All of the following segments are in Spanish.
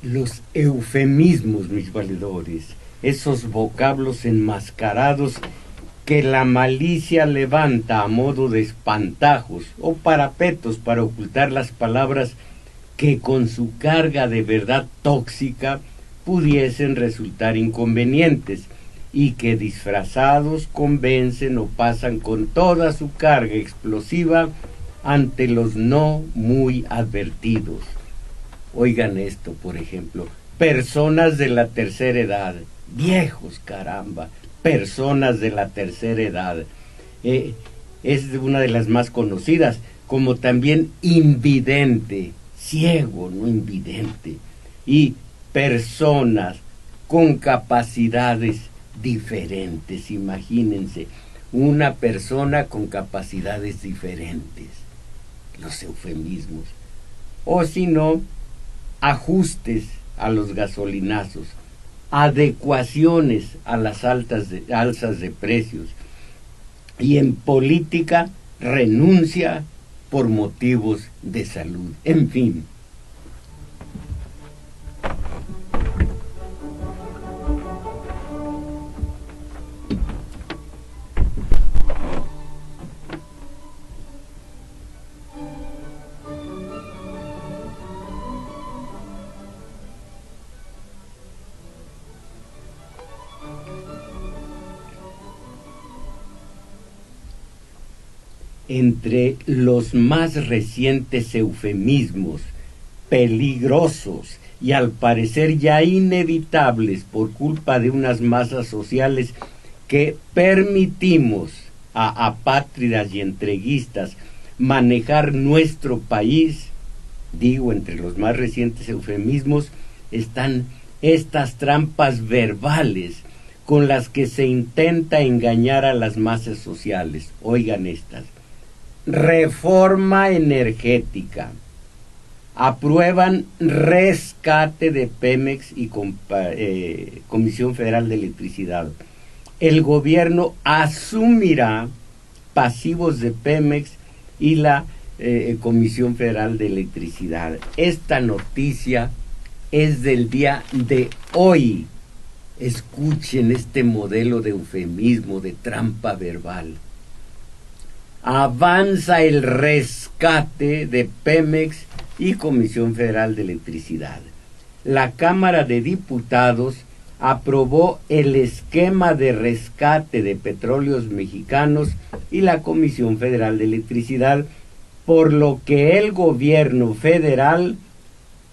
Los eufemismos, mis valedores, esos vocablos enmascarados que la malicia levanta a modo de espantajos o parapetos para ocultar las palabras que con su carga de verdad tóxica pudiesen resultar inconvenientes y que disfrazados convencen o pasan con toda su carga explosiva ante los no muy advertidos. Oigan esto, por ejemplo, personas de la tercera edad, viejos, caramba, personas de la tercera edad, es una de las más conocidas, como también invidente, ciego, no invidente, y personas con capacidades diferentes, imagínense, una persona con capacidades diferentes, los eufemismos, o si no, ajustes a los gasolinazos, adecuaciones a las alzas de precios, y en política renuncia por motivos de salud, en fin. Entre los más recientes eufemismos, peligrosos y al parecer ya inevitables por culpa de unas masas sociales que permitimos a apátridas y entreguistas manejar nuestro país, digo, entre los más recientes eufemismos están estas trampas verbales con las que se intenta engañar a las masas sociales. Oigan estas. Reforma energética. Aprueban rescate de Pemex y Comisión Federal de Electricidad. El gobierno asumirá pasivos de Pemex y la Comisión Federal de Electricidad. Esta noticia es del día de hoy. Escuchen este modelo de eufemismo, de trampa verbal. Avanza el rescate de Pemex y Comisión Federal de Electricidad. La Cámara de Diputados aprobó el esquema de rescate de Petróleos Mexicanos y la Comisión Federal de Electricidad, por lo que el gobierno federal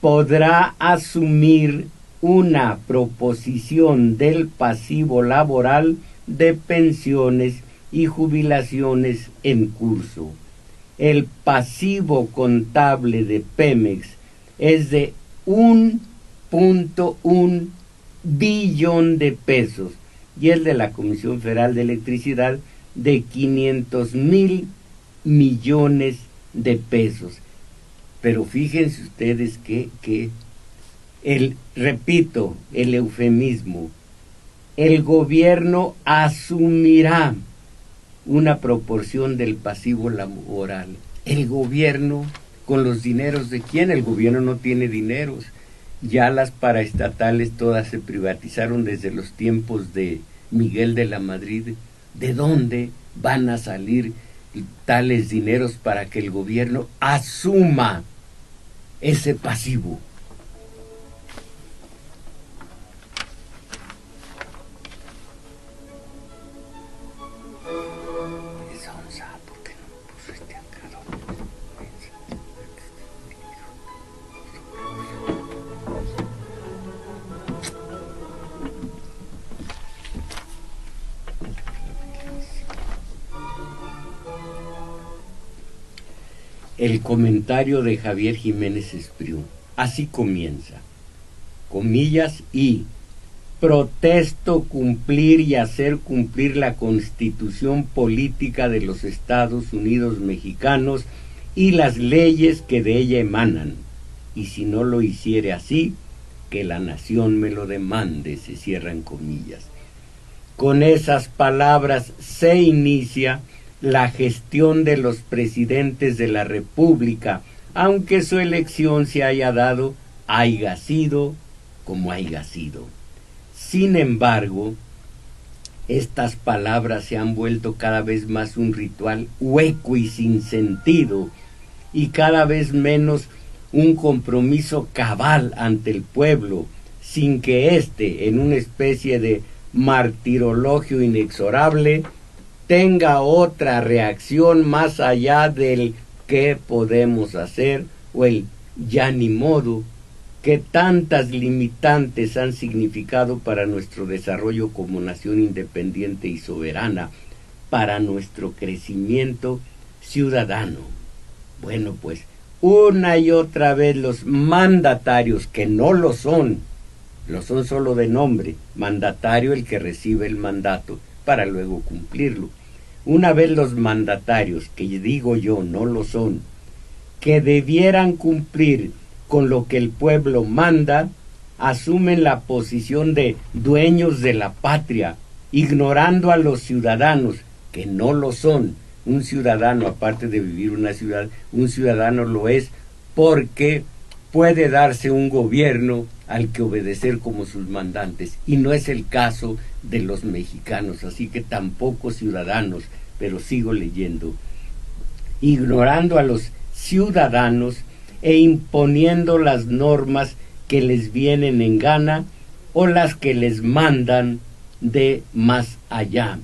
podrá asumir una proposición del pasivo laboral de pensiones y jubilaciones en curso. El pasivo contable de Pemex es de 1.1 billón de pesos y el de la Comisión Federal de Electricidad de 500,000 millones de pesos. Pero fíjense ustedes que repito, el eufemismo, el gobierno asumirá una proporción del pasivo laboral. El gobierno, ¿con los dineros de quién? El gobierno no tiene dineros. Ya las paraestatales todas se privatizaron desde los tiempos de Miguel de la Madrid. ¿De dónde van a salir tales dineros para que el gobierno asuma ese pasivo? El comentario de Javier Jiménez Espriu, así comienza, comillas, y protesto cumplir y hacer cumplir la Constitución Política de los Estados Unidos Mexicanos y las leyes que de ella emanan, y si no lo hiciere así, que la nación me lo demande, se cierran comillas. Con esas palabras se inicia la gestión de los presidentes de la República, aunque su elección se haya sido como haya sido. Sin embargo, estas palabras se han vuelto cada vez más un ritual hueco y sin sentido, y cada vez menos un compromiso cabal ante el pueblo, sin que éste, en una especie de martirologio inexorable, tenga otra reacción más allá del qué podemos hacer o el ya ni modo, que tantas limitantes han significado para nuestro desarrollo como nación independiente y soberana, para nuestro crecimiento ciudadano. Bueno, pues una y otra vez los mandatarios, que no lo son solo de nombre, mandatario el que recibe el mandato para luego cumplirlo. Una vez los mandatarios, que digo yo no lo son, que debieran cumplir con lo que el pueblo manda, asumen la posición de dueños de la patria, ignorando a los ciudadanos, que no lo son. Un ciudadano, aparte de vivir una ciudad, un ciudadano lo es porque puede darse un gobierno al que obedecer como sus mandantes, y no es el caso de los mexicanos, así que tampoco ciudadanos, pero sigo leyendo, ignorando a los ciudadanos e imponiendo las normas que les vienen en gana o las que les mandan de más allá.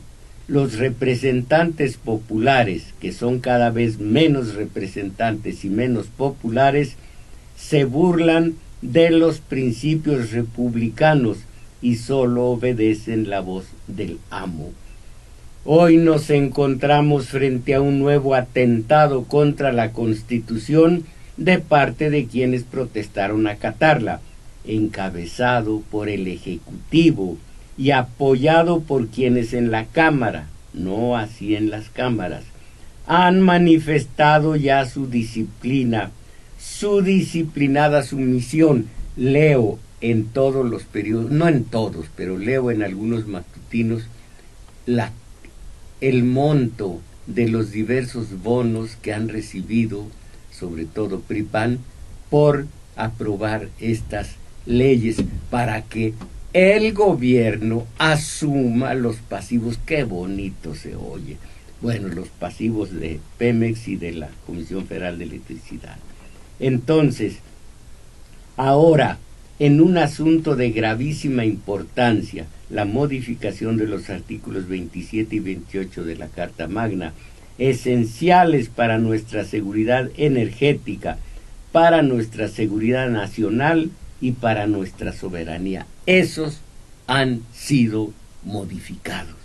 Los representantes populares, que son cada vez menos representantes y menos populares, se burlan de los principios republicanos y solo obedecen la voz del amo. Hoy nos encontramos frente a un nuevo atentado contra la Constitución de parte de quienes protestaron acatarla, encabezado por el Ejecutivo y apoyado por quienes en la Cámara, no así en las cámaras, han manifestado ya su disciplina, su disciplinada sumisión. Leo en todos los periodos, no en todos, pero leo en algunos matutinos el monto de los diversos bonos que han recibido, sobre todo PRI-PAN, por aprobar estas leyes para que el gobierno asuma los pasivos. Qué bonito se oye. Bueno, los pasivos de Pemex y de la Comisión Federal de Electricidad. Entonces, ahora, en un asunto de gravísima importancia, la modificación de los artículos 27 y 28 de la Carta Magna, esenciales para nuestra seguridad energética, para nuestra seguridad nacional y para nuestra soberanía. Esos han sido modificados.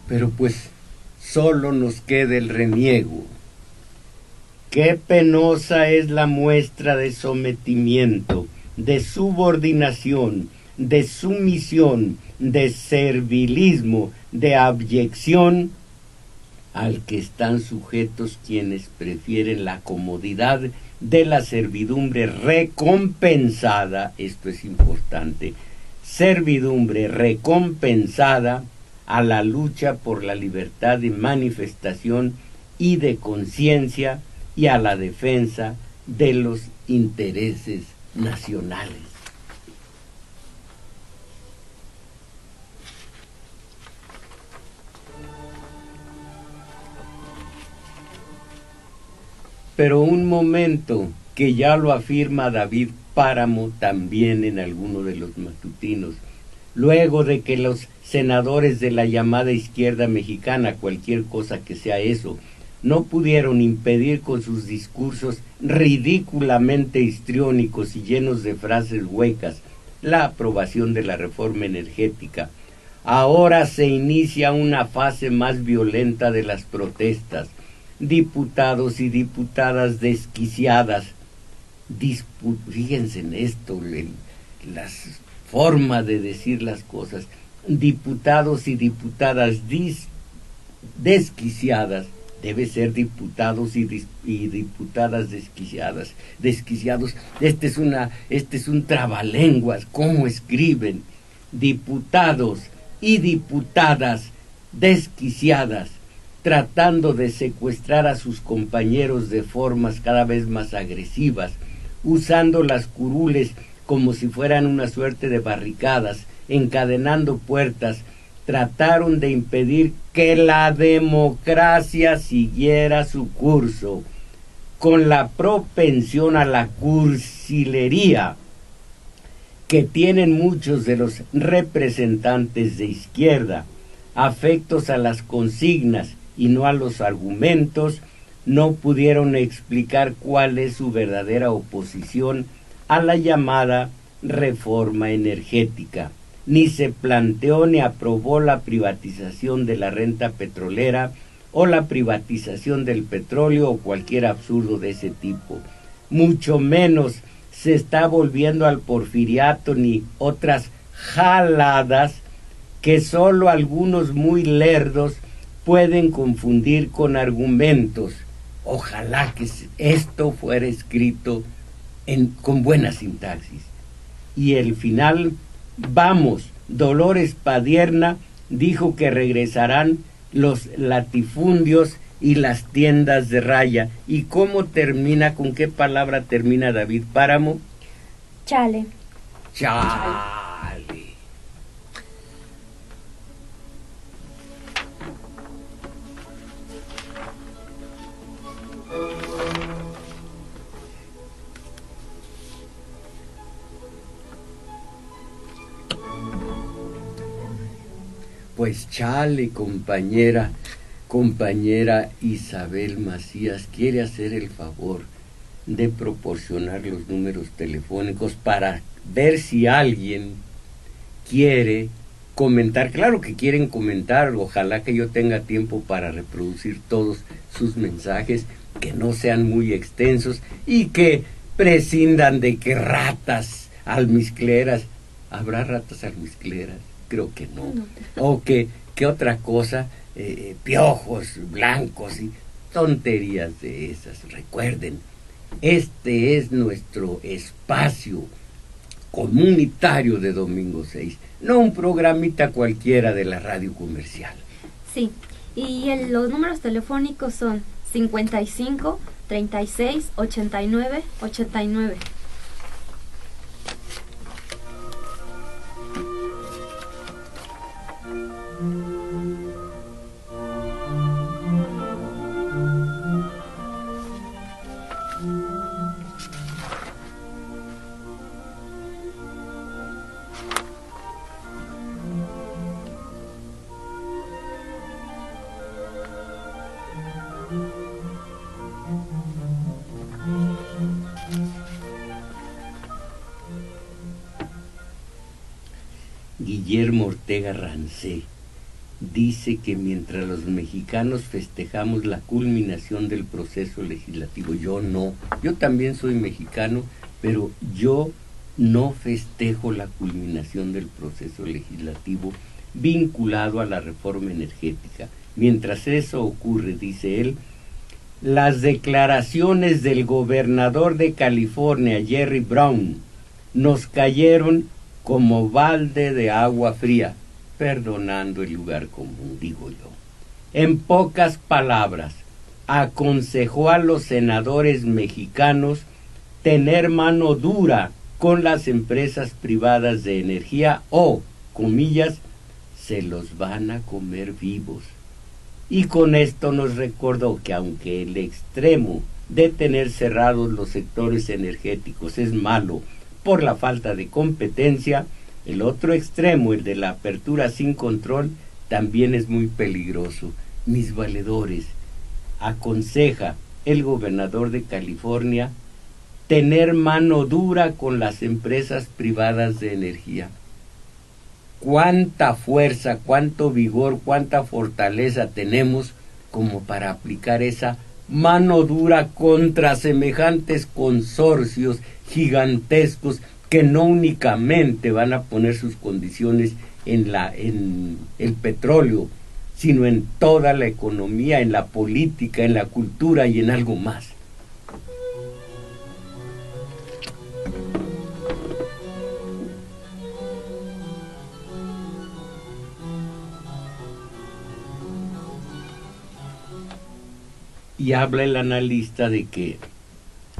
Pero pues solo nos queda el reniego. Qué penosa es la muestra de sometimiento, de subordinación, de sumisión, de servilismo, de abyección al que están sujetos quienes prefieren la comodidad de la servidumbre recompensada, esto es importante, servidumbre recompensada a la lucha por la libertad de manifestación y de conciencia y a la defensa de los intereses nacionales. Pero un momento, que ya lo afirma David Páramo también en alguno de los matutinos, luego de que los senadores de la llamada izquierda mexicana, cualquier cosa que sea eso, no pudieron impedir con sus discursos ridículamente histriónicos y llenos de frases huecas la aprobación de la reforma energética. Ahora se inicia una fase más violenta de las protestas. Diputados y diputadas desquiciadas, fíjense en esto, las formas de decir las cosas, diputados y diputadas desquiciadas, debe ser diputados y diputadas desquiciados. Este es un trabalenguas. ¿Cómo escriben? Diputados y diputadas desquiciadas, tratando de secuestrar a sus compañeros de formas cada vez más agresivas, usando las curules como si fueran una suerte de barricadas, encadenando puertas, trataron de impedir que la democracia siguiera su curso, con la propensión a la cursilería que tienen muchos de los representantes de izquierda, afectos a las consignas y no a los argumentos, no pudieron explicar cuál es su verdadera oposición a la llamada reforma energética. Ni se planteó ni aprobó la privatización de la renta petrolera o la privatización del petróleo o cualquier absurdo de ese tipo. Mucho menos se está volviendo al porfiriato ni otras jaladas que solo algunos muy lerdos pueden confundir con argumentos. Ojalá que esto fuera escrito con buena sintaxis. Y el final, vamos, Dolores Padierna dijo que regresarán los latifundios y las tiendas de raya. ¿Y cómo termina, con qué palabra termina David Páramo? Chale. Chale. Pues chale, compañera Isabel Macías, quiere hacer el favor de proporcionar los números telefónicos para ver si alguien quiere comentar. Claro que quieren comentar, ojalá que yo tenga tiempo para reproducir todos sus mensajes, que no sean muy extensos y que prescindan de que ratas almizcleras. ¿Habrá ratas almizcleras? Creo que no. O que otra cosa, piojos blancos y tonterías de esas. Recuerden, este es nuestro espacio comunitario de Domingo 6, no un programita cualquiera de la radio comercial. Sí, y los números telefónicos son 55 36 89 89. Guillermo Ortega Rancé dice que mientras los mexicanos festejamos la culminación del proceso legislativo, yo también soy mexicano, pero yo no festejo la culminación del proceso legislativo vinculado a la reforma energética. Mientras eso ocurre, dice él, las declaraciones del gobernador de California, Jerry Brown, nos cayeron como balde de agua fría, perdonando el lugar común, digo yo. En pocas palabras, aconsejó a los senadores mexicanos tener mano dura con las empresas privadas de energía o, comillas, se los van a comer vivos. Y con esto nos recordó que aunque el extremo de tener cerrados los sectores energéticos es malo por la falta de competencia, el otro extremo, el de la apertura sin control, también es muy peligroso. Mis valedores, aconseja el gobernador de California tener mano dura con las empresas privadas de energía. Cuánta fuerza, cuánto vigor, cuánta fortaleza tenemos como para aplicar esa mano dura contra semejantes consorcios gigantescos que no únicamente van a poner sus condiciones en el petróleo, sino en toda la economía, en la política, en la cultura y en algo más. Y habla el analista de que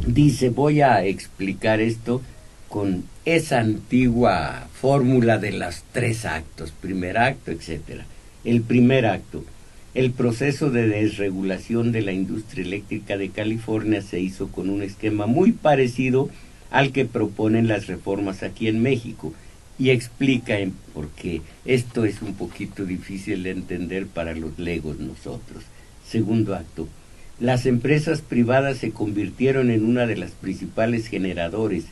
dice, voy a explicar esto con esa antigua fórmula de los 3 actos, primer acto, etcétera. El primer acto, el proceso de desregulación de la industria eléctrica de California se hizo con un esquema muy parecido al que proponen las reformas aquí en México, y explica por qué esto es un poquito difícil de entender para los legos nosotros. Segundo acto, las empresas privadas se convirtieron en una de las principales generadores,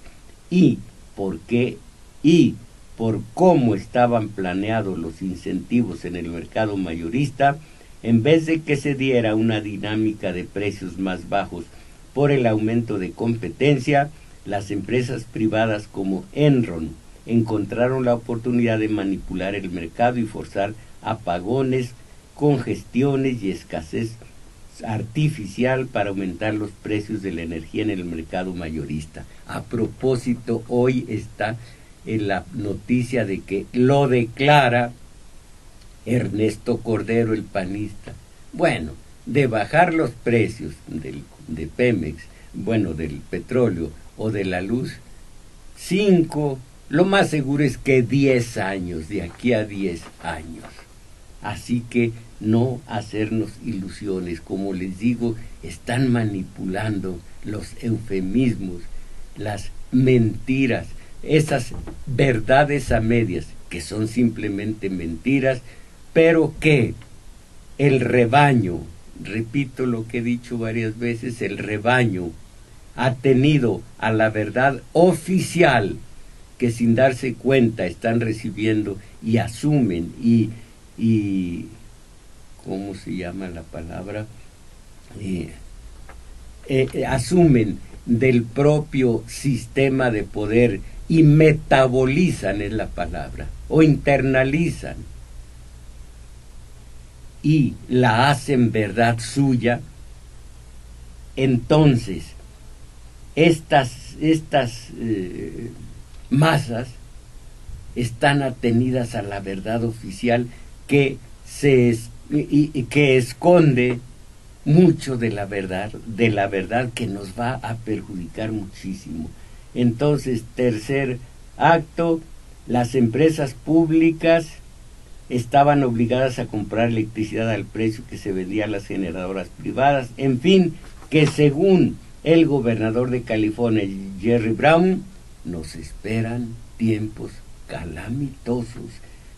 y por qué y por cómo estaban planeados los incentivos en el mercado mayorista, en vez de que se diera una dinámica de precios más bajos por el aumento de competencia, las empresas privadas como Enron encontraron la oportunidad de manipular el mercado y forzar apagones, congestiones y escasez artificial para aumentar los precios de la energía en el mercado mayorista. A propósito, hoy está en la noticia de que lo declara Ernesto Cordero, el panista. Bueno, de bajar los precios de Pemex, bueno, del petróleo o de la luz, 5, lo más seguro es que 10 años, de aquí a 10 años. Así que no hacernos ilusiones, como les digo, están manipulando los eufemismos, las mentiras, esas verdades a medias, que son simplemente mentiras, pero que el rebaño, repito lo que he dicho varias veces, el rebaño ha tenido a la verdad oficial, que sin darse cuenta están recibiendo y asumen y ¿cómo se llama la palabra? Asumen del propio sistema de poder y metabolizan, es la palabra, o internalizan y la hacen verdad suya. Entonces estas masas están atenidas a la verdad oficial que que esconde mucho de la verdad que nos va a perjudicar muchísimo. Entonces, tercer acto, las empresas públicas estaban obligadas a comprar electricidad al precio que se vendía a las generadoras privadas. En fin, que según el gobernador de California, Jerry Brown, nos esperan tiempos calamitosos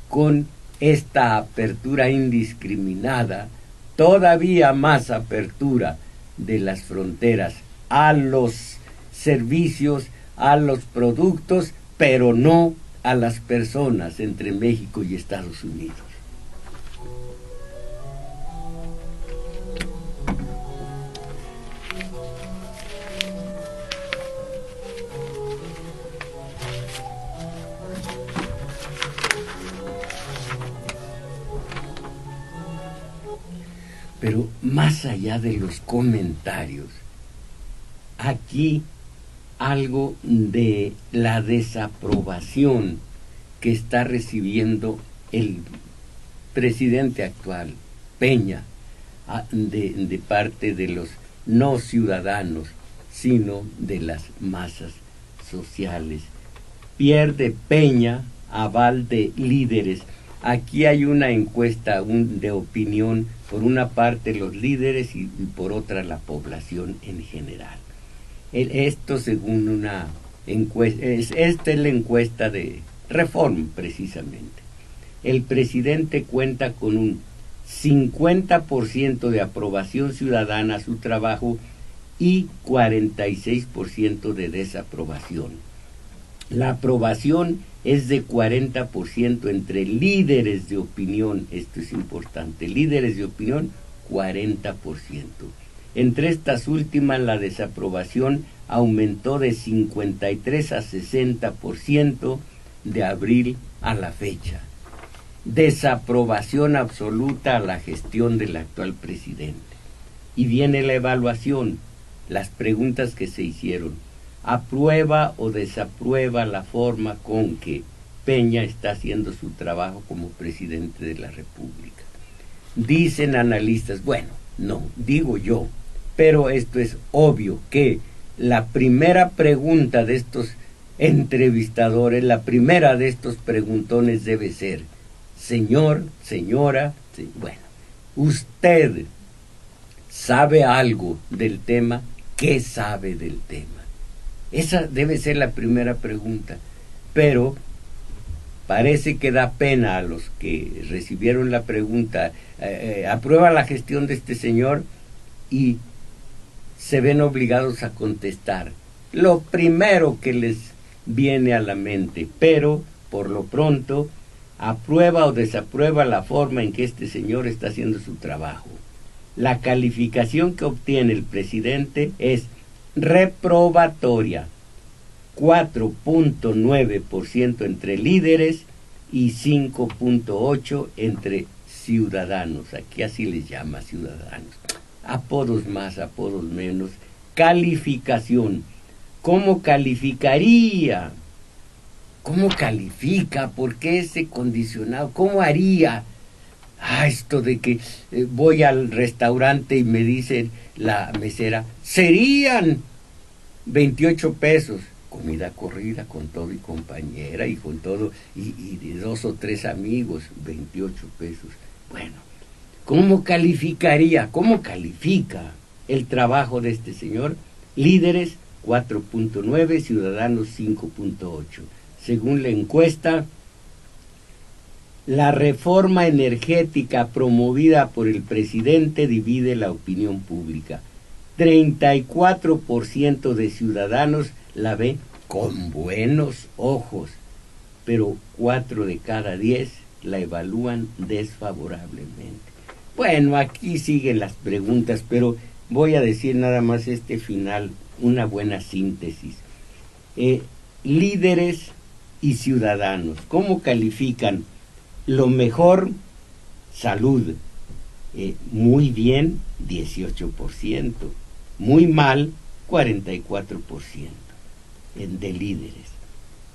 con esta apertura indiscriminada, todavía más apertura de las fronteras a los servicios, a los productos, pero no a las personas entre México y Estados Unidos. Pero más allá de los comentarios, aquí algo de la desaprobación que está recibiendo el presidente actual, Peña, de parte de los no ciudadanos, sino de las masas sociales. Pierde Peña aval de líderes. Aquí hay una encuesta de opinión, por una parte los líderes y por otra la población en general. Esto según una encuesta, esta es la encuesta de Reform precisamente. El presidente cuenta con un 50% de aprobación ciudadana a su trabajo y 46% de desaprobación. La aprobación es de 40% entre líderes de opinión, esto es importante, líderes de opinión, 40%. Entre estas últimas, la desaprobación aumentó de 53 a 60% de abril a la fecha. Desaprobación absoluta a la gestión del actual presidente. Y viene la evaluación, las preguntas que se hicieron. ¿Aprueba o desaprueba la forma con que Peña está haciendo su trabajo como presidente de la República? Dicen analistas, bueno, no, digo yo, Pero esto es obvio que la primera pregunta de estos entrevistadores, la primera de estos preguntones debe ser: señor, señora, sí, bueno, ¿usted sabe algo del tema? ¿Qué sabe del tema? Esa debe ser la primera pregunta. Pero parece que da pena a los que recibieron la pregunta, ¿aprueba la gestión de este señor? Y se ven obligados a contestar lo primero que les viene a la mente, pero por lo pronto aprueba o desaprueba la forma en que este señor está haciendo su trabajo. La calificación que obtiene el presidente es reprobatoria, 4.9% entre líderes y 5.8% entre ciudadanos. Aquí así les llama, ciudadanos. Apodos más, apodos menos. Calificación. ¿Cómo calificaría? ¿Cómo califica? ¿Por qué ese condicionado? ¿Cómo haría? Esto de que voy al restaurante y me dice la mesera, serían 28 pesos. Comida corrida con todo y compañera y con todo, y de 2 o 3 amigos, 28 pesos. Bueno, ¿cómo calificaría? ¿Cómo califica el trabajo de este señor? Líderes 4.9, ciudadanos 5.8. Según la encuesta, la reforma energética promovida por el presidente divide la opinión pública. 34% de ciudadanos la ve con buenos ojos, pero 4 de cada 10 la evalúan desfavorablemente. Bueno, aquí siguen las preguntas, pero voy a decir nada más este final, una buena síntesis. Líderes y ciudadanos, ¿cómo califican? Lo mejor, salud, muy bien, 18%, muy mal, 44%. De líderes.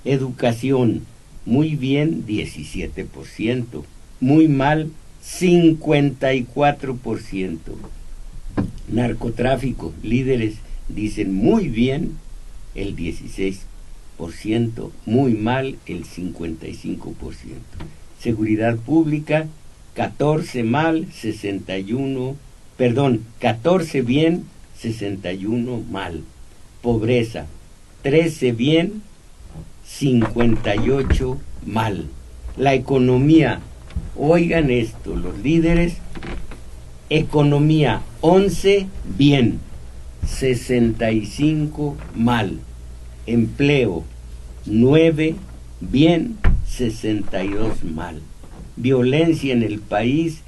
Educación, muy bien, 17%, muy mal, 54%. Narcotráfico, líderes dicen muy bien, el 16%, muy mal, el 55%. Seguridad pública, 14 bien, 61 mal. Pobreza, 13 bien, 58 mal. La economía, oigan esto, los líderes, economía 11 bien, 65 mal. Empleo 9 bien, 62 mal. Violencia en el país,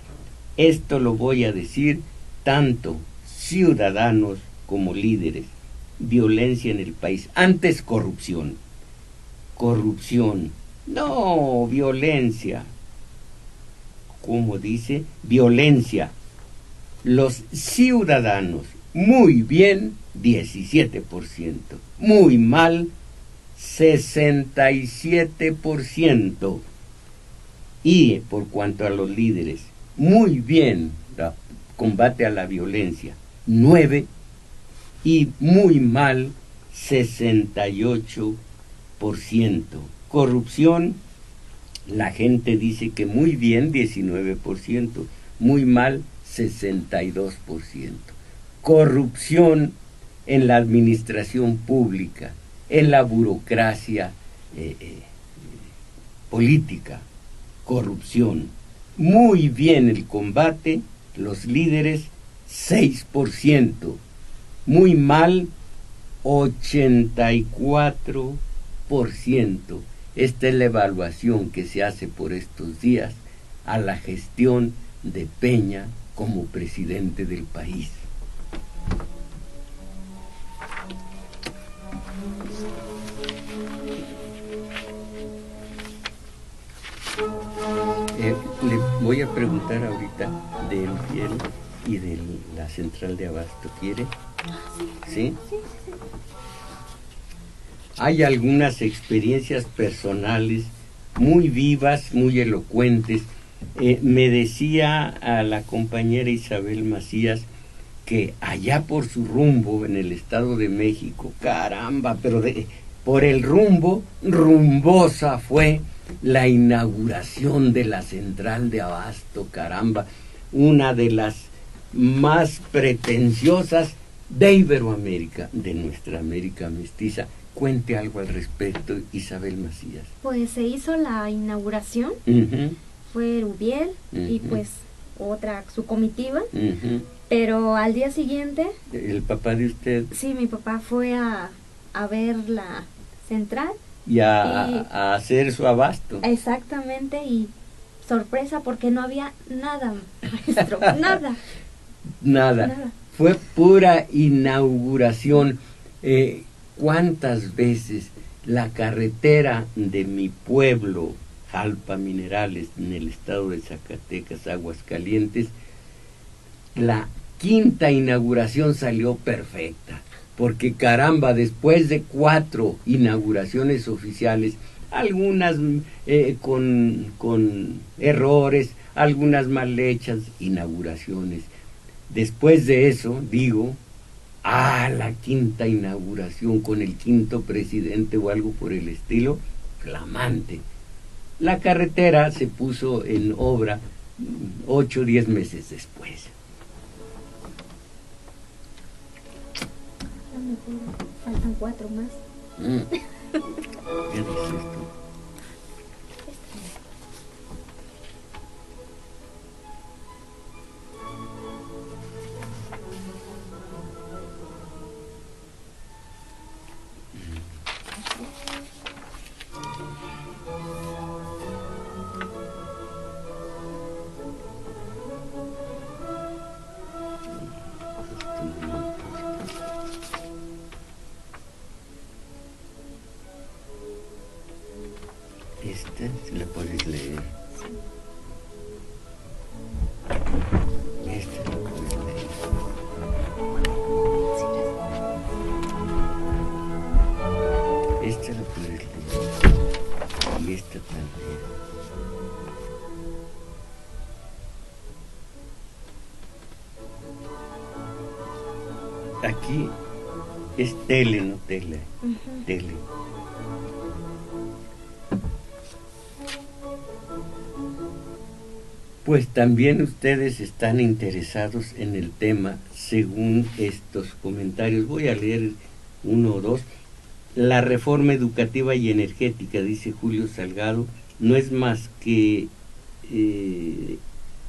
esto lo voy a decir tanto ciudadanos como líderes. Violencia en el país. Antes corrupción. Corrupción. No, violencia. ¿Cómo dice? Violencia. Los ciudadanos, muy bien, 17%. Muy mal, 67%. Y por cuanto a los líderes, muy bien, combate a la violencia, 9%. Y muy mal, 68%. Corrupción, la gente dice que muy bien, 19%, muy mal, 62%. Corrupción en la administración pública, en la burocracia política, corrupción. Muy bien el combate, los líderes, 6%. Muy mal, 84%. Esta es la evaluación que se hace por estos días a la gestión de Peña como presidente del país. Le voy a preguntar ahorita del Fiel y de la central de abasto. ¿Quiere? ¿Sí? Hay algunas experiencias personales muy vivas, muy elocuentes. Me decía a la compañera Isabel Macías que allá por su rumbo en el Estado de México, caramba, pero por el rumbo, rumbosa fue la inauguración de la central de abasto, caramba, una de las más pretenciosas de Iberoamérica, de nuestra América mestiza. Cuente algo al respecto, Isabel Macías. Pues se hizo la inauguración, fue Rubiel y pues otra, su comitiva, pero al día siguiente... ¿El papá de usted? Sí, mi papá fue a ver la central. Y a hacer su abasto. Exactamente, y sorpresa porque no había nada, maestro, nada. Fue pura inauguración. ¿Cuántas veces la carretera de mi pueblo, Jalpa Minerales, en el estado de Zacatecas, Aguascalientes, la quinta inauguración salió perfecta? Porque caramba, después de 4 inauguraciones oficiales, algunas con errores, algunas mal hechas inauguraciones. Después de eso, digo, la quinta inauguración con el quinto presidente o algo por el estilo, flamante. La carretera se puso en obra 8 o 10 meses después. Faltan 4 más. ¿Qué dices tú? Esta se la puedes leer. Esta la puedes leer. Esta la puedes leer. Y esta también. Aquí es tele, no tele. Tele. Pues también ustedes están interesados en el tema según estos comentarios. Voy a leer 1 o 2. La reforma educativa y energética, dice Julio Salgado, no es más que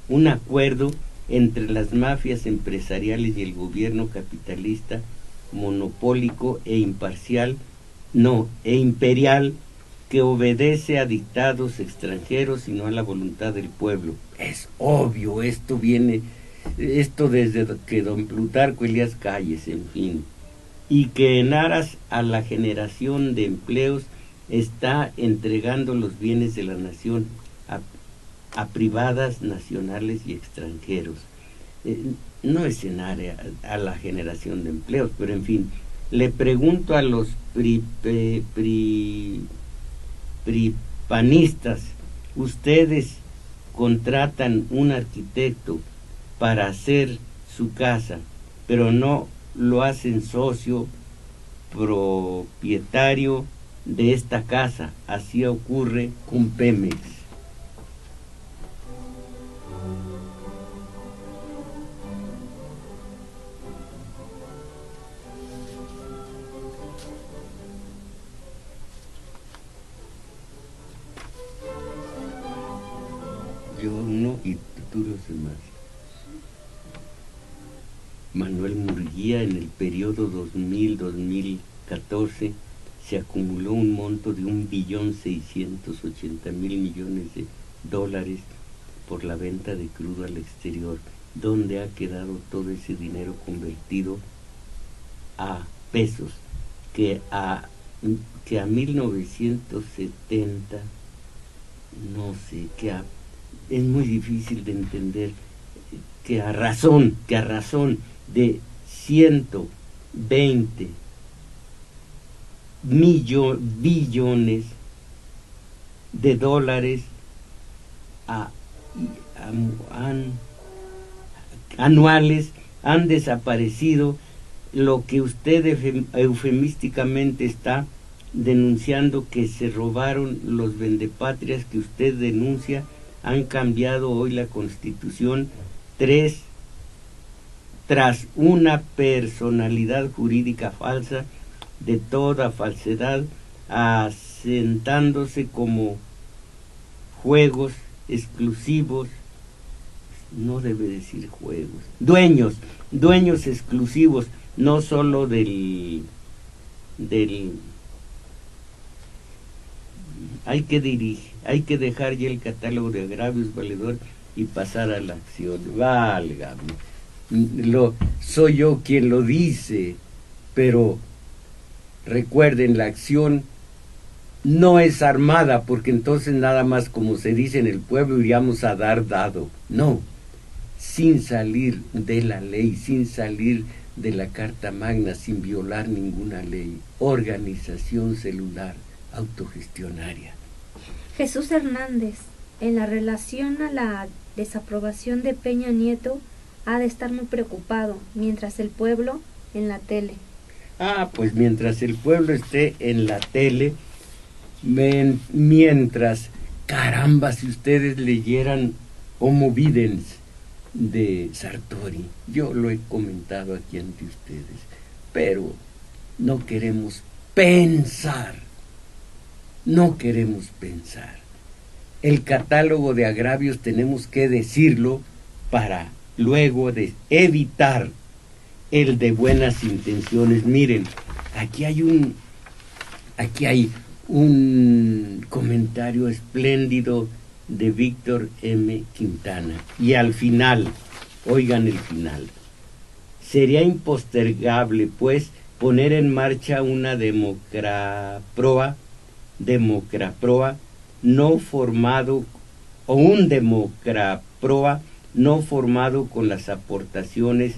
un acuerdo entre las mafias empresariales y el gobierno capitalista, monopólico e imparcial, e imperial, que obedece a dictados extranjeros y no a la voluntad del pueblo. Es obvio, esto desde que don Plutarco Elías Calles, en fin, y que en aras a la generación de empleos está entregando los bienes de la nación a privadas, nacionales y extranjeros. No es en área a la generación de empleos, pero en fin, le pregunto a los pripanistas, ¿ustedes contratan un arquitecto para hacer su casa, pero no lo hacen socio propietario de esta casa? Así ocurre con Pemex. Yo uno y tú los demás. Manuel Murguía, en el periodo 2000-2014 se acumuló un monto de $1.680.000.000 por la venta de crudo al exterior. ¿Dónde ha quedado todo ese dinero convertido a pesos? Que a 1970, no sé, es muy difícil de entender que a razón de 120 billones de dólares anuales han desaparecido lo que usted eufemísticamente está denunciando, que se robaron los vendepatrias que usted denuncia. Han cambiado hoy la Constitución tras una personalidad jurídica falsa, de toda falsedad, asentándose como juegos exclusivos, no debe decir juegos, dueños exclusivos, no solo hay que dejar ya el catálogo de agravios, valedor, y pasar a la acción. Válgame, soy yo quien lo dice, pero recuerden, la acción no es armada, porque entonces nada más, como se dice en el pueblo, iríamos a dar dado. No, sin salir de la ley, sin salir de la Carta Magna, sin violar ninguna ley. Organización celular autogestionaria. Jesús Hernández, en la relación a la desaprobación de Peña Nieto, ha de estar muy preocupado, mientras el pueblo en la tele. Pues mientras el pueblo esté en la tele, mientras, caramba, si ustedes leyeran Homo Videns de Sartori, yo lo he comentado aquí ante ustedes, pero no queremos pensar. El catálogo de agravios tenemos que decirlo para luego de evitar el de buenas intenciones. Miren, aquí hay un comentario espléndido de Víctor M. Quintana, y al final, oigan el final: sería impostergable, pues, poner en marcha una democraproa no formado, o un democraproa no formado con las aportaciones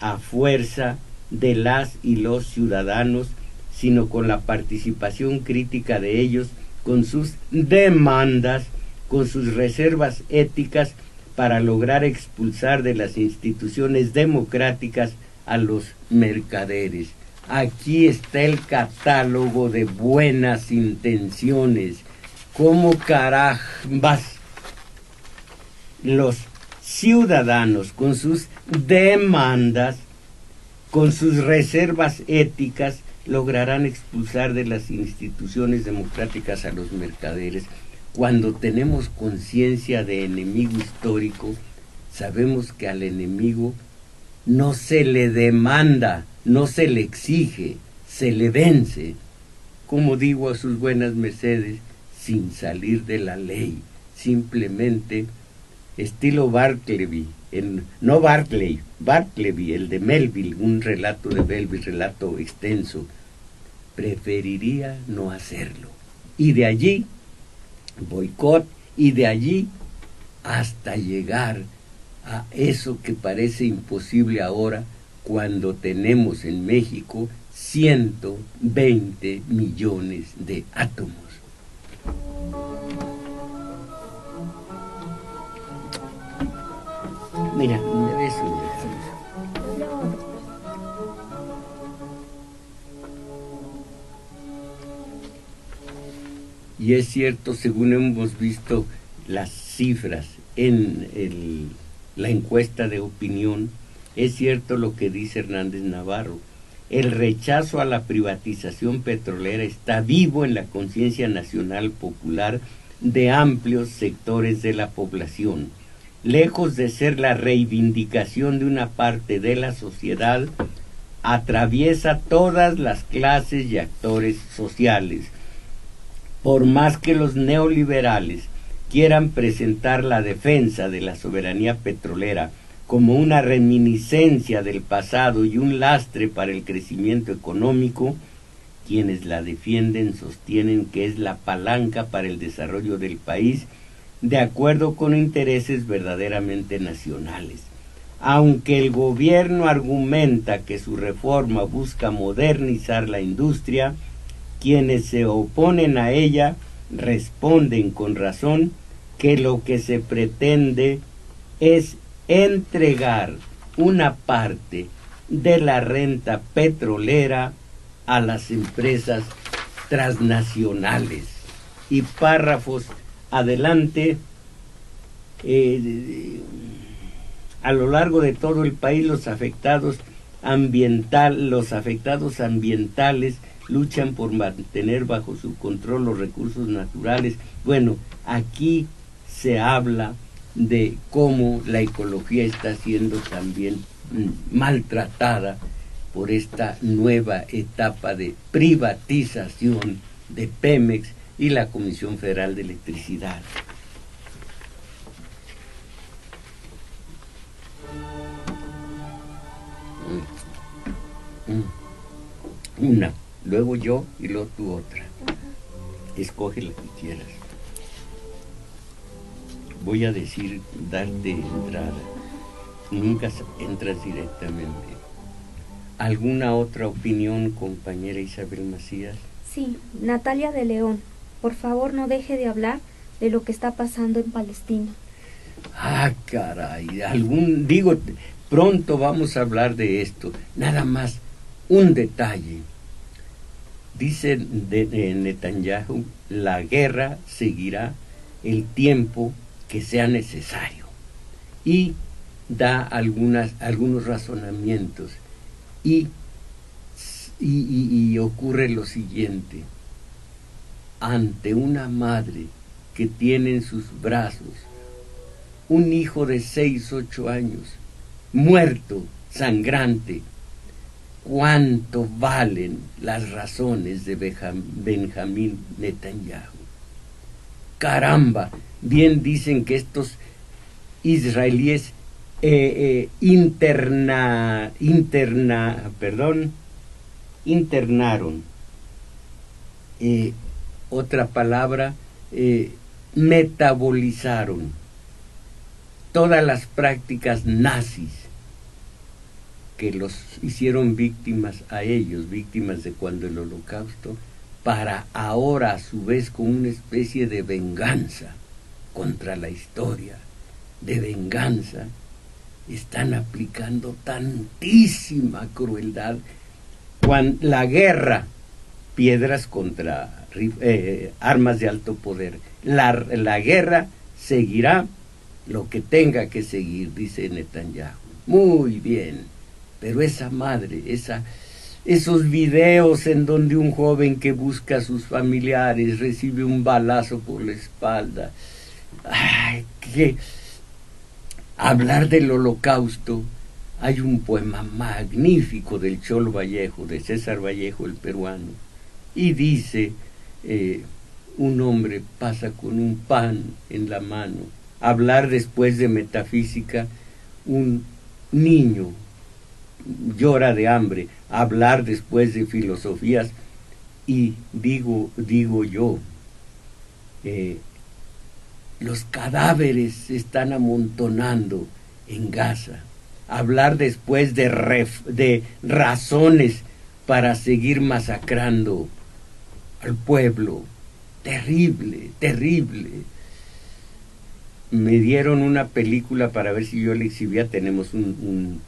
a fuerza de las y los ciudadanos, sino con la participación crítica de ellos, con sus demandas, con sus reservas éticas, para lograr expulsar de las instituciones democráticas a los mercaderes. Aquí está el catálogo de buenas intenciones. ¿Cómo carambas los ciudadanos, con sus demandas, con sus reservas éticas, lograrán expulsar de las instituciones democráticas a los mercaderes? Cuando tenemos conciencia de enemigo histórico, sabemos que al enemigo no se le demanda, no se le exige, se le vence, como digo a sus buenas mercedes, sin salir de la ley, simplemente estilo Bartleby, Bartleby, el de Melville, un relato de Melville, relato extenso. Preferiría no hacerlo. Y de allí, boicot, y de allí hasta llegar a eso que parece imposible ahora, cuando tenemos en México 120 millones de átomos. Mira, eso. Y es cierto, según hemos visto las cifras en la encuesta de opinión, es cierto lo que dice Hernández Navarro. El rechazo a la privatización petrolera está vivo en la conciencia nacional popular de amplios sectores de la población. Lejos de ser la reivindicación de una parte de la sociedad, atraviesa todas las clases y actores sociales. Por más que los neoliberales quieran presentar la defensa de la soberanía petrolera como una reminiscencia del pasado y un lastre para el crecimiento económico, quienes la defienden sostienen que es la palanca para el desarrollo del país, de acuerdo con intereses verdaderamente nacionales. Aunque el gobierno argumenta que su reforma busca modernizar la industria, quienes se oponen a ella responden con razón que lo que se pretende es entregar una parte de la renta petrolera a las empresas transnacionales. Y párrafos adelante, a lo largo de todo el país los afectados ambientales luchan por mantener bajo su control los recursos naturales. Bueno, aquí se habla de cómo la ecología está siendo también maltratada por esta nueva etapa de privatización de Pemex y la Comisión Federal de Electricidad. Una, luego yo y luego tú otra. Escoge la que quieras. Voy a decir, darte entrada. Nunca entras directamente. ¿Alguna otra opinión, compañera Isabel Macías? Sí, Natalia de León. Por favor, no deje de hablar de lo que está pasando en Palestina. Ah, caray. Pronto vamos a hablar de esto. Nada más, un detalle. Dice de Netanyahu, la guerra seguirá el tiempo que sea necesario. Y da algunos razonamientos. Y ocurre lo siguiente. Ante una madre que tiene en sus brazos un hijo de 6, 8 años, muerto, sangrante, ¿cuánto valen las razones de Benjamín Netanyahu? Caramba, bien dicen que estos israelíes internaron, otra palabra, metabolizaron todas las prácticas nazis que los hicieron víctimas a ellos, víctimas de cuando el Holocausto, para ahora a su vez con una especie de venganza contra la historia, de venganza, están aplicando tantísima crueldad. Cuando la guerra, piedras contra armas de alto poder, la guerra seguirá lo que tenga que seguir, dice Netanyahu. Muy bien, pero esa madre, esos videos en donde un joven que busca a sus familiares recibe un balazo por la espalda. Ay, que hablar del Holocausto. Hay un poema magnífico del Cholo Vallejo, de César Vallejo, el peruano, y dice, un hombre pasa con un pan en la mano. Hablar después de metafísica, un niño llora de hambre. Hablar después de filosofías, y digo yo, los cadáveres se están amontonando en Gaza. Hablar después de razones para seguir masacrando al pueblo. Terrible, terrible. Me dieron una película para ver si yo la exhibía. Tenemos un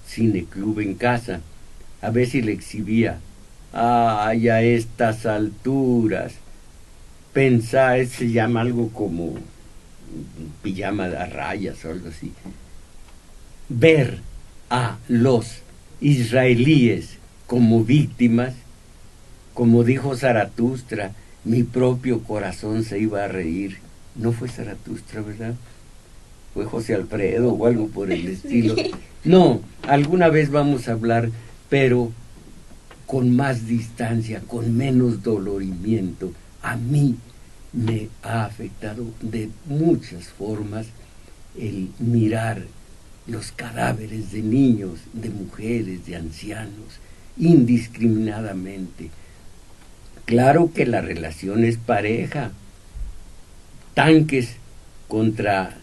cineclub en casa. A ver si la exhibía. Ay, a estas alturas. Pensar, se llama algo como pijama a rayas o algo así. Ver a los israelíes como víctimas, como dijo Zaratustra, mi propio corazón se iba a reír. No fue Zaratustra, ¿verdad? Fue José Alfredo o algo por el estilo. No, alguna vez vamos a hablar, pero con más distancia, con menos dolorimiento. A mí me ha afectado de muchas formas el mirar los cadáveres de niños, de mujeres, de ancianos, indiscriminadamente. Claro que la relación es pareja. Tanques contra,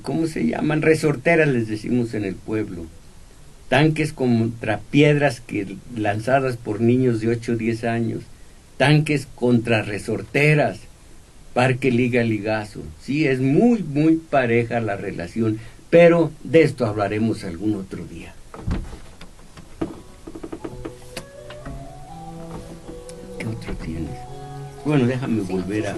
¿cómo se llaman? Resorteras, les decimos en el pueblo. Tanques contra piedras lanzadas por niños de 8 o 10 años. Tanques contra resorteras. Parque Liga Ligazo. Sí, es muy, muy pareja la relación, pero de esto hablaremos algún otro día. ¿Qué otro tienes? Bueno, déjame volver a...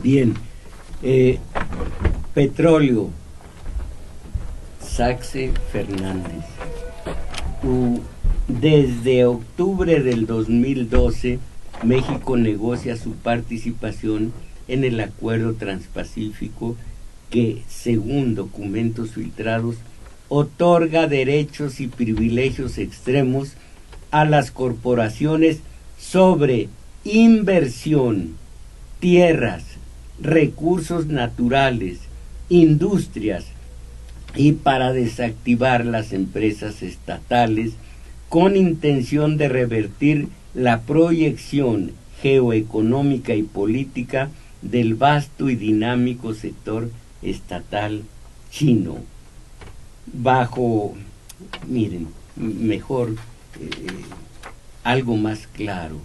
Bien, petróleo, Saxe Fernández. Desde octubre del 2012, México negocia su participación en el Acuerdo Transpacífico que, según documentos filtrados, otorga derechos y privilegios extremos a las corporaciones sobre inversión, tierras, recursos naturales, industrias, y para desactivar las empresas estatales con intención de revertir la proyección geoeconómica y política del vasto y dinámico sector estatal chino. Bajo, miren, mejor, algo más claro.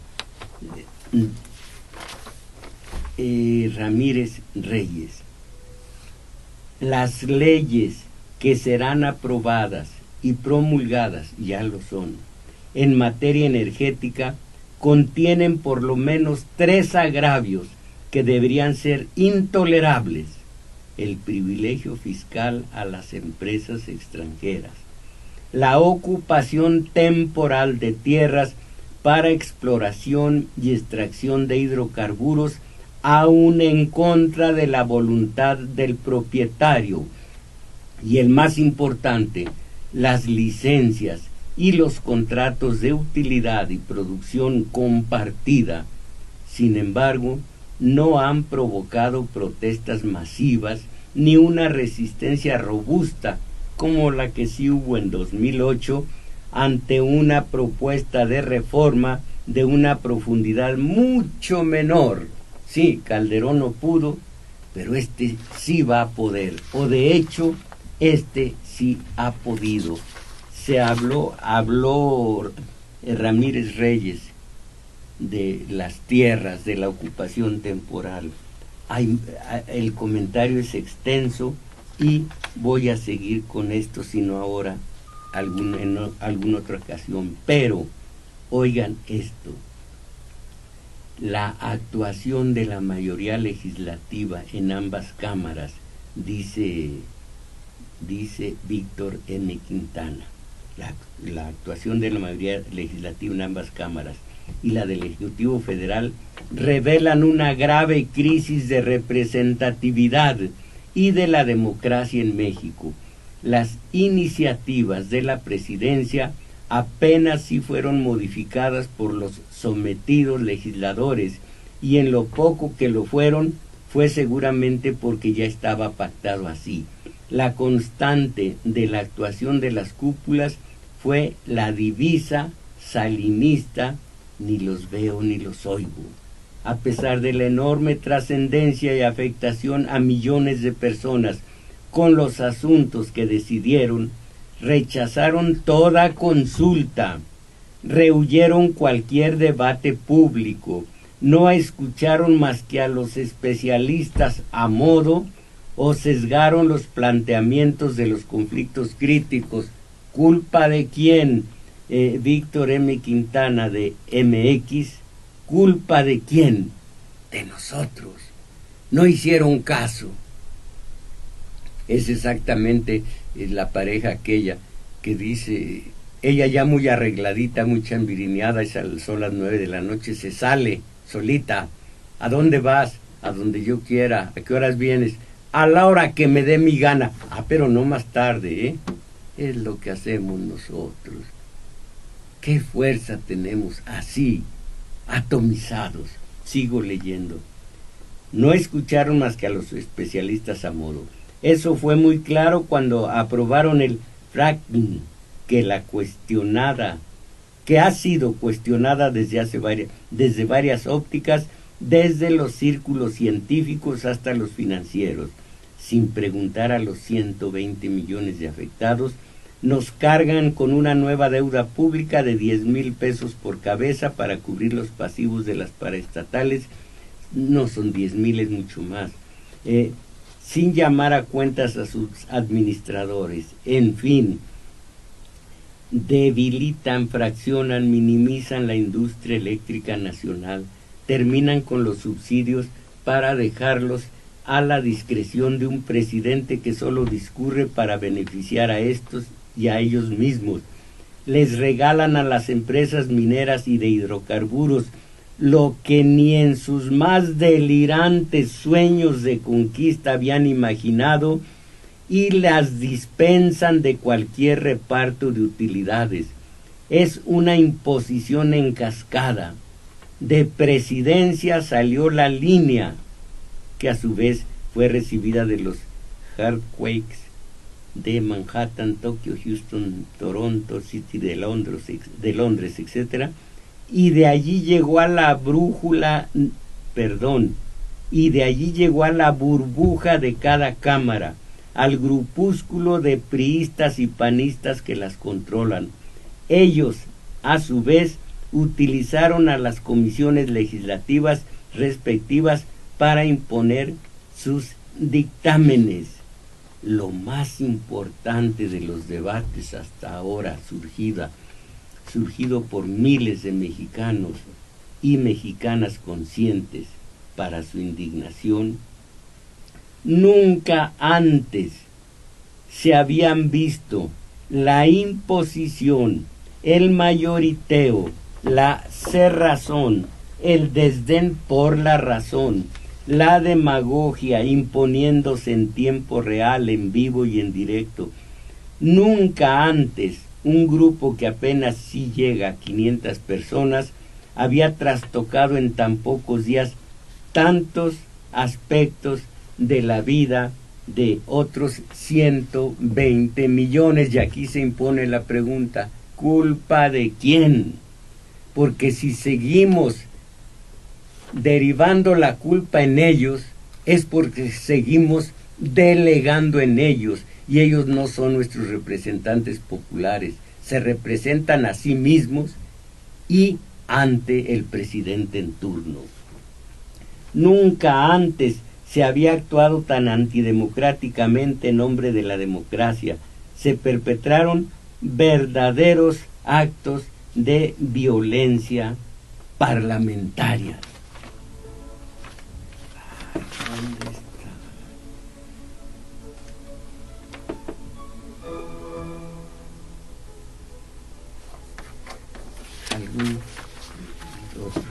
Ramírez Reyes, las leyes que serán aprobadas y promulgadas, ya lo son, en materia energética, contienen por lo menos 3 agravios que deberían ser intolerables: el privilegio fiscal a las empresas extranjeras, la ocupación temporal de tierras para exploración y extracción de hidrocarburos, aún en contra de la voluntad del propietario, y el más importante, las licencias y los contratos de utilidad y producción compartida. Sin embargo, no han provocado protestas masivas ni una resistencia robusta como la que sí hubo en 2008 ante una propuesta de reforma de una profundidad mucho menor. Sí, Calderón no pudo, pero este sí va a poder, o de hecho, este sí ha podido. Se habló Ramírez Reyes de las tierras, de la ocupación temporal. El comentario es extenso y voy a seguir con esto, sino ahora, en alguna otra ocasión. Pero, oigan esto. La actuación de la mayoría legislativa en ambas cámaras, dice Víctor M. Quintana, la actuación de la mayoría legislativa en ambas cámaras y la del Ejecutivo Federal revelan una grave crisis de representatividad y de la democracia en México. Las iniciativas de la presidencia apenas si fueron modificadas por los sometidos legisladores, y en lo poco que lo fueron fue seguramente porque ya estaba pactado así. La constante de la actuación de las cúpulas fue la divisa salinista: ni los veo ni los oigo. A pesar de la enorme trascendencia y afectación a millones de personas con los asuntos que decidieron, rechazaron toda consulta, rehuyeron cualquier debate público, no escucharon más que a los especialistas a modo, o sesgaron los planteamientos de los conflictos críticos. ¿Culpa de quién? Víctor M. Quintana, de MX, ¿culpa de quién? De nosotros. No hicieron caso. Es exactamente la pareja aquella que dice, ella ya muy arregladita, muy chambirineada, son las 9 de la noche, se sale solita. ¿A dónde vas? A donde yo quiera. ¿A qué horas vienes? A la hora que me dé mi gana. Ah, pero no más tarde, ¿eh? Es lo que hacemos nosotros. ¿Qué fuerza tenemos así, atomizados? Sigo leyendo. No escucharon más que a los especialistas a modo. Eso fue muy claro cuando aprobaron el fracking, que la cuestionada que ha sido cuestionada desde varias ópticas, desde los círculos científicos hasta los financieros. Sin preguntar a los 120 millones de afectados, nos cargan con una nueva deuda pública de 10,000 pesos por cabeza para cubrir los pasivos de las paraestatales. No son 10,000, es mucho más. Sin llamar a cuentas a sus administradores. En fin, debilitan, fraccionan, minimizan la industria eléctrica nacional, terminan con los subsidios para dejarlos a la discreción de un presidente que solo discurre para beneficiar a estos y a ellos mismos. Les regalan a las empresas mineras y de hidrocarburos lo que ni en sus más delirantes sueños de conquista habían imaginado, y las dispensan de cualquier reparto de utilidades. Es una imposición en cascada. De presidencia salió la línea, que a su vez fue recibida de los Earthquakes de Manhattan, Tokio, Houston, Toronto, City de Londres, etc. Y de allí llegó a la y de allí llegó a la burbuja de cada cámara, al grupúsculo de priistas y panistas que las controlan. Ellos, a su vez, utilizaron a las comisiones legislativas respectivas para imponer sus dictámenes. Lo más importante de los debates hasta ahora, surgido por miles de mexicanos y mexicanas conscientes para su indignación, nunca antes se habían visto la imposición, el mayoriteo, la cerrazón, el desdén por la razón, la demagogia imponiéndose en tiempo real, en vivo y en directo. Nunca antes un grupo que apenas sí llega a 500 personas había trastocado en tan pocos días tantos aspectos de la vida de otros 120 millones. Y aquí se impone la pregunta, ¿culpa de quién? Porque si seguimos derivando la culpa en ellos, es porque seguimos delegando en ellos, y ellos no son nuestros representantes populares, se representan a sí mismos y ante el presidente en turno. Nunca antes se había actuado tan antidemocráticamente en nombre de la democracia. Se perpetraron verdaderos actos de violencia parlamentaria. ¿Dónde está? ¿Algún otro?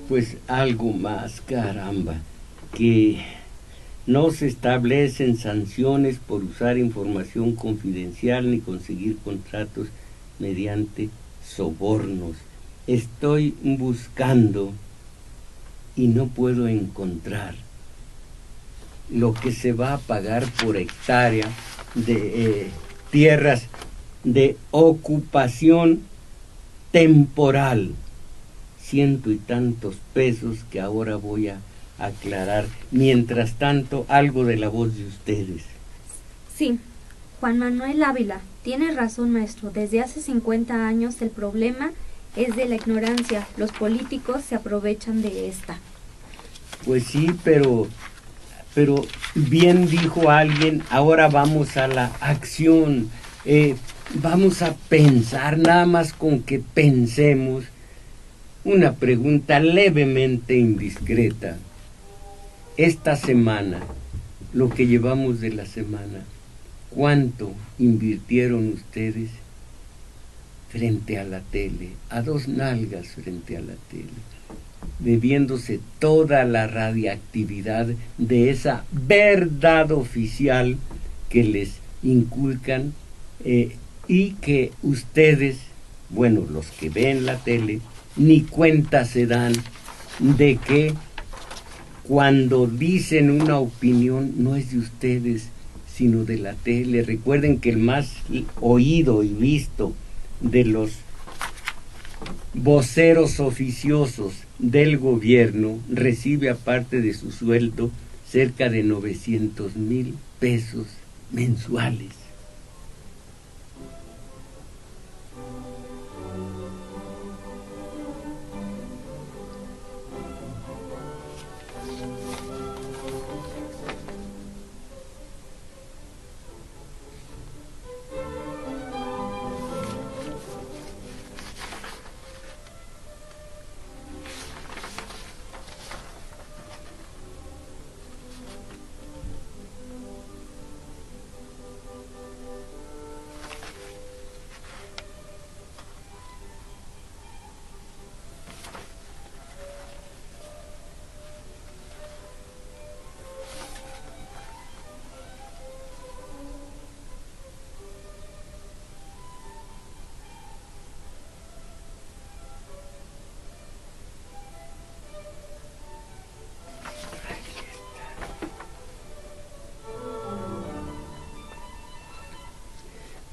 Pues algo más, caramba, que no se establecen sanciones por usar información confidencial ni conseguir contratos mediante sobornos. Estoy buscando y no puedo encontrar lo que se va a pagar por hectárea de tierras de ocupación temporal. 100 y tantos pesos que ahora voy a aclarar. Mientras tanto, algo de la voz de ustedes. Sí, Juan Manuel Ávila, tiene razón, maestro. Desde hace 50 años el problema es de la ignorancia. Los políticos se aprovechan de esta. Pues sí, pero bien dijo alguien, ahora vamos a la acción. Vamos a pensar, nada más con que pensemos. Una pregunta levemente indiscreta. Esta semana, lo que llevamos de la semana, ¿cuánto invirtieron ustedes frente a la tele? A dos nalgas frente a la tele, bebiéndose toda la radiactividad de esa verdad oficial que les inculcan y que ustedes, bueno, los que ven la tele, ni cuenta se dan de que cuando dicen una opinión no es de ustedes, sino de la tele. Recuerden que el más oído y visto de los voceros oficiosos del gobierno recibe, aparte de su sueldo, cerca de 900,000 pesos mensuales.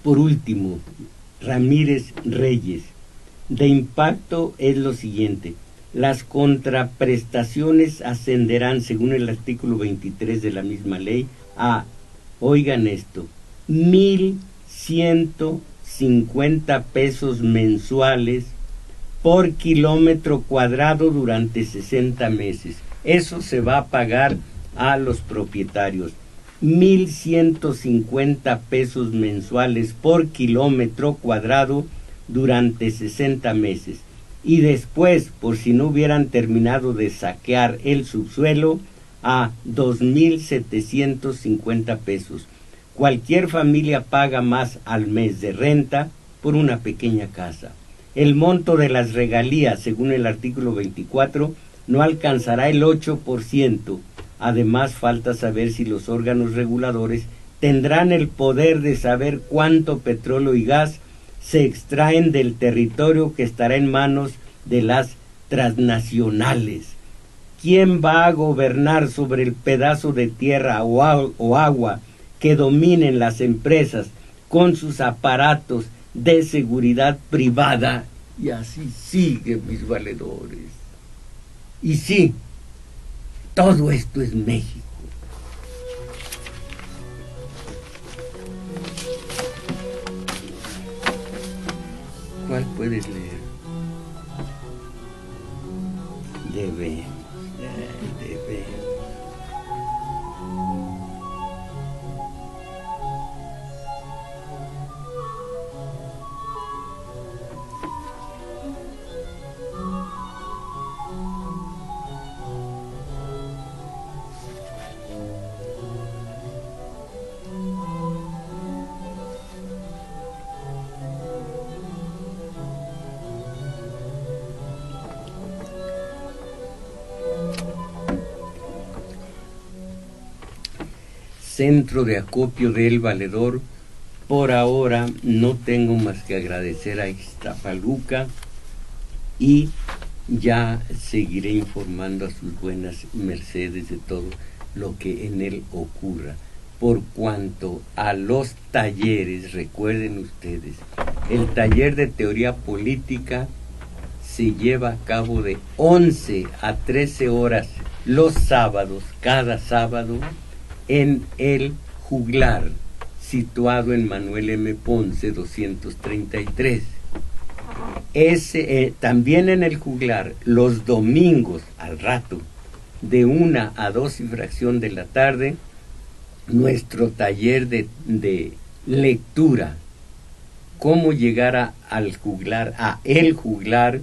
Por último, Ramírez Reyes. De impacto es lo siguiente: las contraprestaciones ascenderán, según el artículo 23 de la misma ley, a, oigan esto, 1,150 pesos mensuales por kilómetro cuadrado durante 60 meses. Eso se va a pagar a los propietarios. 1,150 pesos mensuales por kilómetro cuadrado durante 60 meses. Y después, por si no hubieran terminado de saquear el subsuelo, a 2,750 pesos. Cualquier familia paga más al mes de renta por una pequeña casa. El monto de las regalías, según el artículo 24, no alcanzará el 8%. Además, falta saber si los órganos reguladores tendrán el poder de saber cuánto petróleo y gas se extraen del territorio que estará en manos de las transnacionales. ¿Quién va a gobernar sobre el pedazo de tierra o agua que dominen las empresas con sus aparatos de seguridad privada? Y así sigue, mis valedores. Y sí, todo esto es México. ¿Cuál puedes leer? Debemos. Centro de acopio del Valedor. Por ahora no tengo más que agradecer a Ixtapaluca y ya seguiré informando a sus buenas mercedes de todo lo que en él ocurra. Por cuanto a los talleres, recuerden ustedes, el taller de teoría política se lleva a cabo de 11 a 13 horas los sábados, cada sábado, en el Juglar, situado en Manuel M. Ponce 233. También en el juglar, los domingos, al rato, de 1 a 2 y fracción de la tarde, nuestro taller de lectura. Cómo llegar al juglar, a el juglar.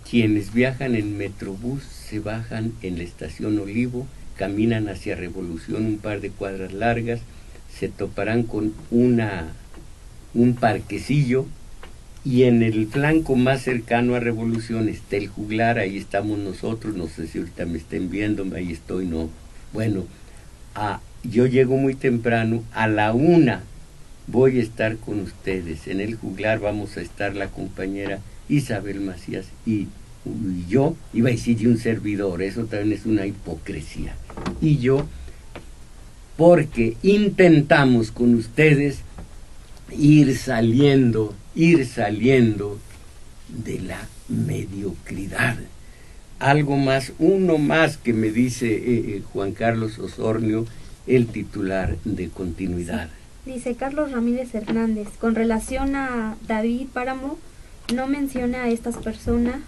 Quienes viajan en Metrobús se bajan en la estación Olivo, caminan hacia Revolución un par de cuadras largas, se toparán con un parquecillo, y en el flanco más cercano a Revolución está el juglar. Ahí estamos nosotros, no sé si ahorita me estén viendo, ahí estoy, no. Bueno, yo llego muy temprano, a la 1 voy a estar con ustedes. En el juglar vamos a estar la compañera Isabel Macías y yo, iba a decir y un servidor, eso también es una hipocresía, y yo, porque intentamos con ustedes ir saliendo de la mediocridad. Algo más, uno más que me dice Juan Carlos Osornio, el titular de Continuidad. Sí. Dice Carlos Ramírez Hernández, con relación a David Páramo, no menciona a esta persona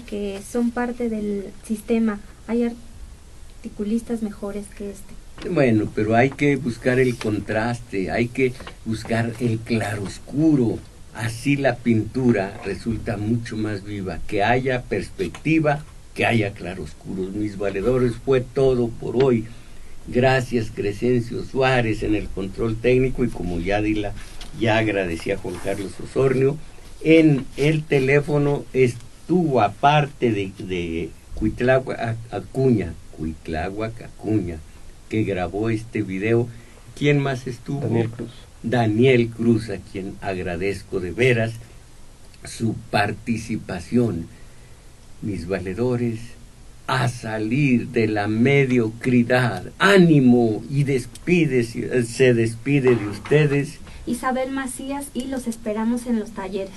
que son parte del sistema. Hay articulistas mejores que este. Bueno, pero hay que buscar el contraste, hay que buscar el claroscuro. Así la pintura resulta mucho más viva, que haya perspectiva, que haya claroscuros. Mis valedores, fue todo por hoy. Gracias, Crescencio Suárez en el control técnico, y como ya agradecí a Juan Carlos Osornio. En el teléfono estuvo, aparte de Cuitláhuac Acuña, que grabó este video. ¿Quién más estuvo? Daniel Cruz, a quien agradezco de veras su participación. Mis valedores, a salir de la mediocridad. ¡Ánimo! Y se despide de ustedes Isabel Macías, y los esperamos en los talleres.